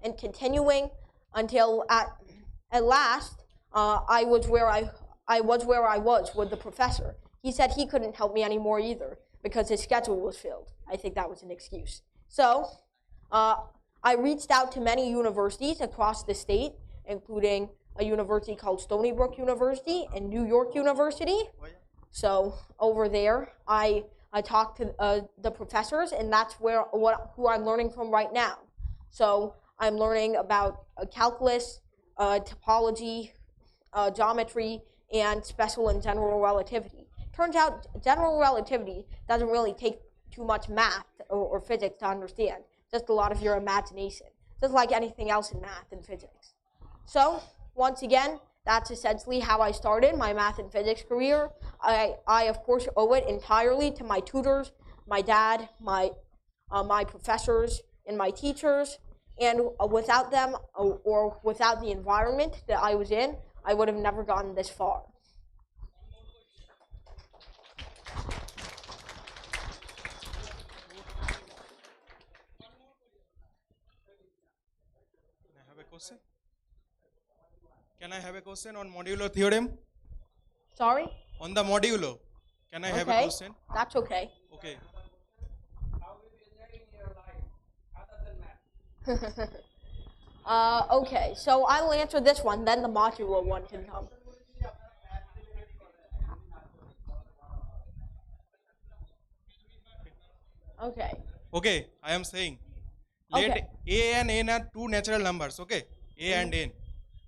and continuing until at last I was where I was with the professor. He said he couldn't help me anymore either because his schedule was filled. I think that was an excuse. So I reached out to many universities across the state, including a university called Stony Brook University and New York University. So over there, I talked to the professors, and that's who I'm learning from right now. So I'm learning about calculus, topology, geometry, and special and general relativity. Turns out general relativity doesn't really take too much math or physics to understand, just a lot of your imagination, just like anything else in math and physics. So once again, that's essentially how I started my math and physics career. I of course owe it entirely to my tutors, my dad, my professors, and my teachers. And without them, or without the environment that I was in, I would have never gotten this far. Question? Can I have a question on modulo theorem? Sorry? On the modulo, can I have a question? That's okay. Okay. Okay, so I will answer this one, then the modulo one can come. Okay. Okay, I am saying, let Okay. a and n are two natural numbers, okay? A and n.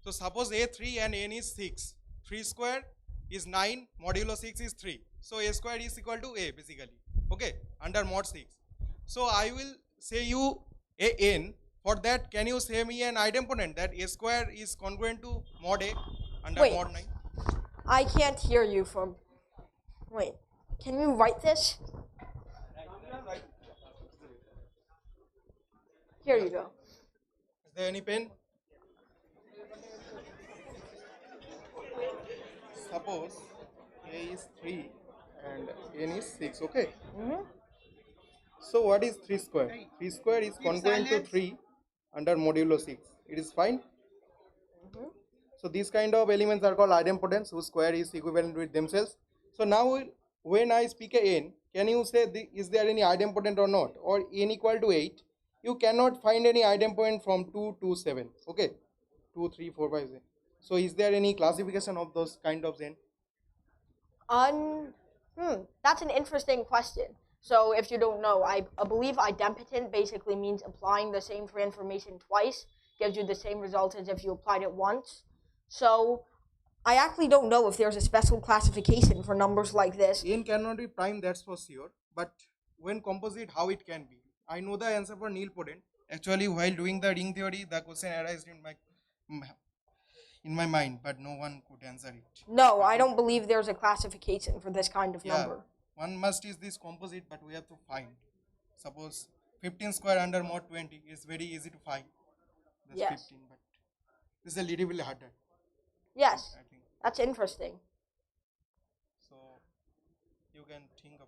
So suppose a 3 and n is 6. 3 square is 9, modulo 6 is 3. So a square is equal to a basically, okay? Under mod 6. So I will say you a n. For that, can you say me an idempotent that a square is congruent to mod a under Wait. mod 9? I can't hear you from... Wait, can you write this? Here you go. Is there any pen? Suppose a is 3 and n is 6, okay? Mm-hmm. So what is 3 square? 3 square is congruent to 3 under modulo 6. It is fine? Mm-hmm. So these kind of elements are called idempotents whose square is equivalent with themselves. So now when I speak a n, can you say is there any idempotent or not? Or n equal to 8, you cannot find any idempotent from 2 to 7. Okay? 2, 3, 4, 5, 6. So is there any classification of those kind of n? That's an interesting question. So if you don't know, I believe idempotent basically means applying the same transformation twice gives you the same result as if you applied it once. So I actually don't know if there's a special classification for numbers like this. N cannot be prime, that's for sure. But when composite, how it can be? I know the answer for nilpotent. Actually, while doing the ring theory, the question arose in my mind, but no one could answer it. No, I don't believe there's a classification for this kind of number. One must is this composite, but we have to find. Suppose 15 square under mod 20 is very easy to find. That's Yes. 15, but this is a little bit harder. Yes, I think. that's interesting. So you can think of.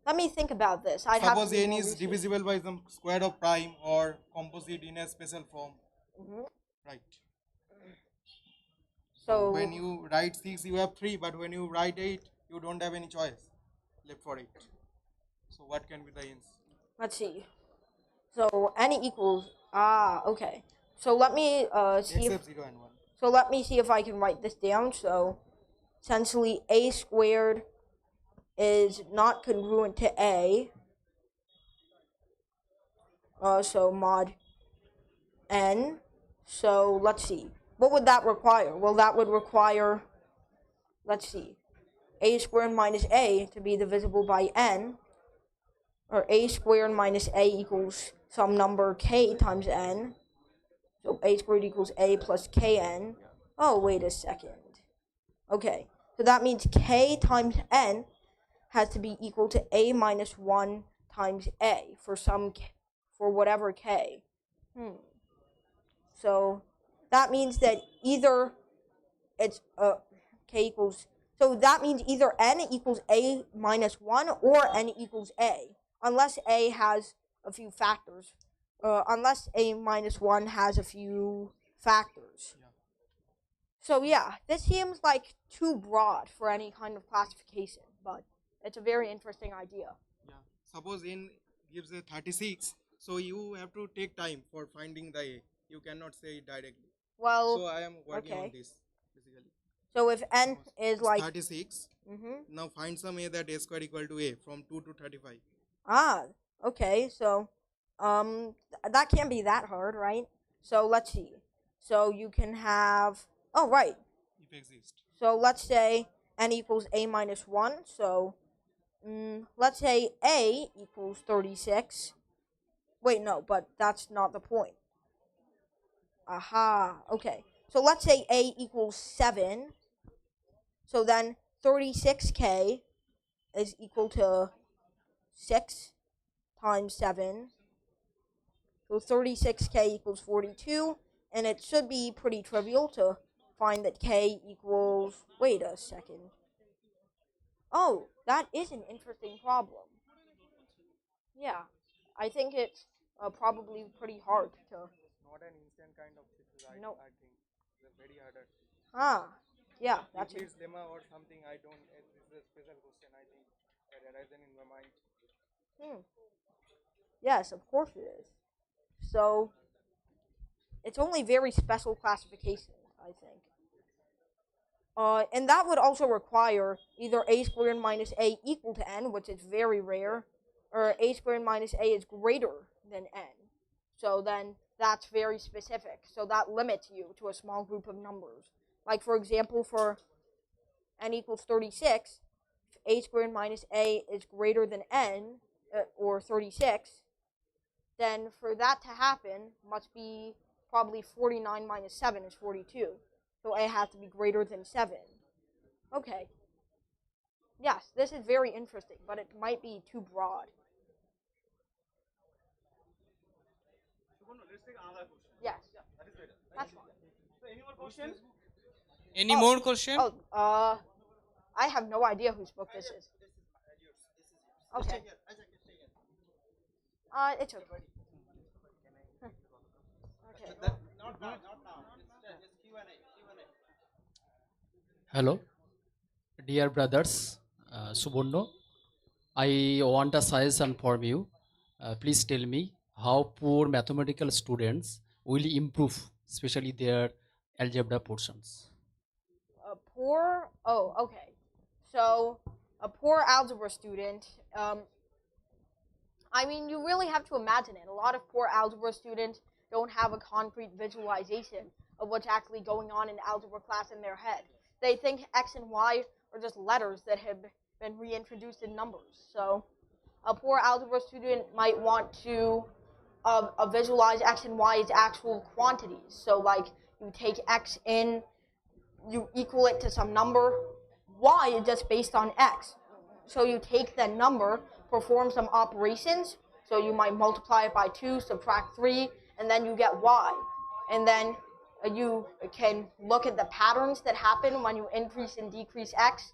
Let me think about this. I'd have Suppose to do n more is research. divisible by some square of prime or composite in a special form. Mhm. Right. So When you write 6, you have 3, but when you write 8, you don't have any choice left for 8. So what can be the ends? let's see. So n equals okay. So let me see if Except 0 and 1. So let me see if I can write this down. So essentially a squared is not congruent to a. So mod n. So let's see. What would that require? Well, that would require, let's see, a squared minus a to be divisible by n. Or a squared minus a equals some number k times n. So a squared equals a plus kn. Oh, wait a second. Okay, so that means k times n has to be equal to a minus 1 times a for some for whatever k. So that means that either it's k equals, so that means either n equals a minus 1 or n equals a, unless a has a few factors. Unless a minus 1 has a few factors. So yeah, this seems like too broad for any kind of classification, but it's a very interesting idea. Yeah. Suppose n gives a 36, so you have to take time for finding the a. You cannot say it directly. Well, So I am working on okay. this basically. So if n is It's like 36. Mhm. Now find some a that a square equal to a from 2 to 35. Okay, so that can't be that hard, right? So let's see. So you can have, oh right. If exist. So let's say n equals a minus 1. So let's say a equals 36. Wait, no, but that's not the point. Okay. So let's say a equals 7. So then 36k is equal to 6 times 7. So 36k equals 42. And it should be pretty trivial to find that k equals, wait a second. Oh, that is an interesting problem. Yeah, I think it's probably pretty hard to. Not an instant kind of situation. No. I think it's very harder. Yeah, that's it. Euclid's lemma or something. I don't. This is a special question. I think that arises in my mind. Yes, of course it is. So, it's only very special classifications, I think. And that would also require either a squared minus a equal to n, which is very rare, or a squared minus a is greater than n. So then that's very specific. So that limits you to a small group of numbers. Like, for example, for n equals 36, if a squared minus a is greater than n, or 36, then for that to happen must be probably 49 minus 7 is 42. So a has to be greater than 7. Okay. Yes, this is very interesting, but it might be too broad. Let's take another question. Yes, That is better. that's fine. So any more questions? Any more question? I have no idea whose book this is. Okay. It's okay. Okay. Not now. Hello, dear brothers, Suborno. I want a suggestion from you. Please tell me how poor mathematical students will improve, especially their algebra portions. Poor. Oh, okay. So a poor algebra student, I mean, you really have to imagine it. A lot of poor algebra students don't have a concrete visualization of what's actually going on in algebra class in their head. They think X and Y are just letters that have been reintroduced in numbers. So a poor algebra student might want to visualize X and Y as actual quantities. So like you take X in, you equal it to some number, Y is just based on X. So you take that number, perform some operations, so you might multiply it by 2, subtract 3, and then you get Y. And then you can look at the patterns that happen when you increase and decrease X,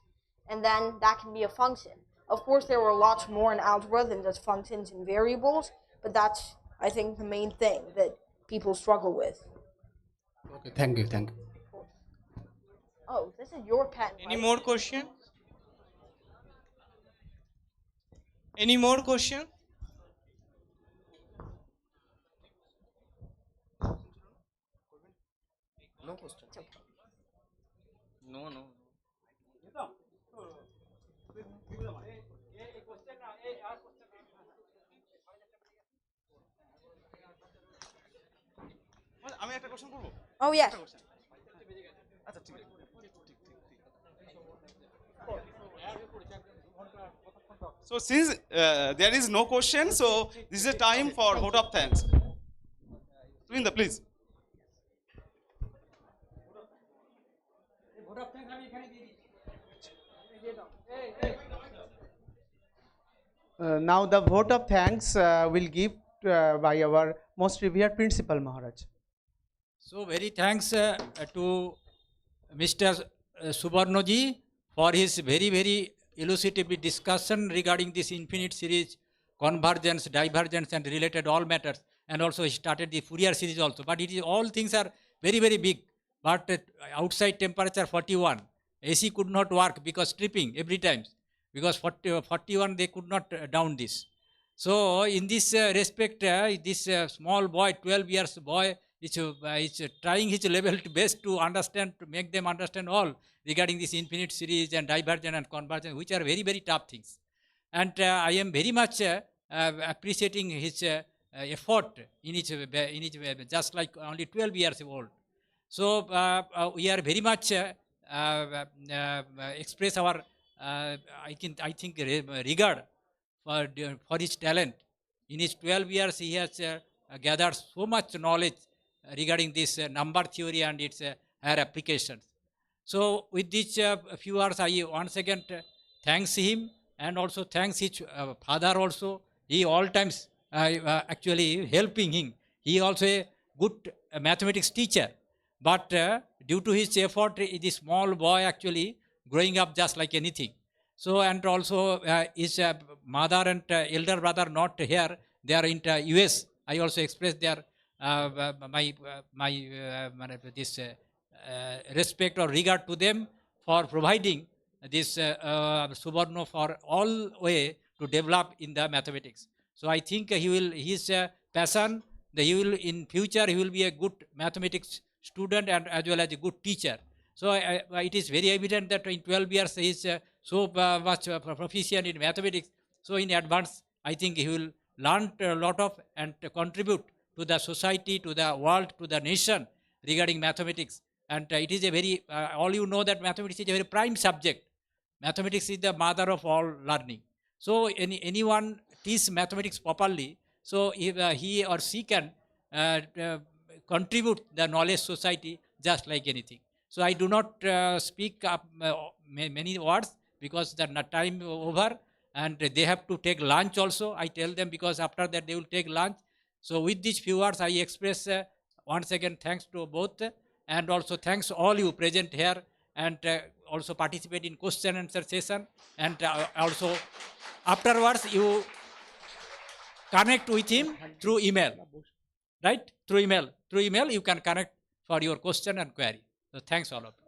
and then that can be a function. Of course, there were lots more in algebra than just functions and variables, but that's, I think, the main thing that people struggle with. Okay, thank you, thank you. Oh, this is your pen, Any right? more question? Any more question? No question. No. আমি একটা question করব Oh, yes. একটা question আচ্ছা ঠিক আছে So since there is no question, so this is a time for vote of thanks. Surinda, please. Now the vote of thanks will give by our most revered principal Maharaj. So very thanks to Mr. Suborno ji for his very elucidative discussion regarding this infinite series, convergence, divergence, and related all matters. And also he started the Fourier series also. But it is all things are very big. But outside temperature 41, AC could not work because tripping every time. Because 41 they could not down this. So in this respect, this small boy, 12 years boy, is trying his level best to understand, to make them understand all regarding this infinite series and divergence and convergence, which are very tough things. And I am very much appreciating his effort in each just like only 12 years old. So we are very much express our I think regard for his talent. In his 12 years, he has gathered so much knowledge regarding this number theory and its higher applications. So with these few words, I once again thanks him and also thanks his father also. He all times actually helping him. He also a good mathematics teacher. But due to his effort, this small boy actually growing up just like anything. So and also his mother and elder brother not here, they are in US. I also express their my this respect or regard to them for providing this Suborno for all way to develop in the mathematics. So I think his passion, he will in future he will be a good mathematics student and as well as a good teacher. So it is very evident that in 12 years he is so much proficient in mathematics. So in advance, I think he will learn a lot of and contribute to the society, to the world, to the nation regarding mathematics. And it is a very, all you know that mathematics is a very prime subject. Mathematics is the mother of all learning. So anyone teach mathematics properly, so if he or she can contribute the knowledge society just like anything. So I do not speak up many words because the time over and they have to take lunch also. I tell them because after that they will take lunch. So with these few words I express once again thanks to both and also thanks all you present here and also participate in question and answer session and also afterwards you connect with him through email, right? Through email you can connect for your question and query. So thanks all of you.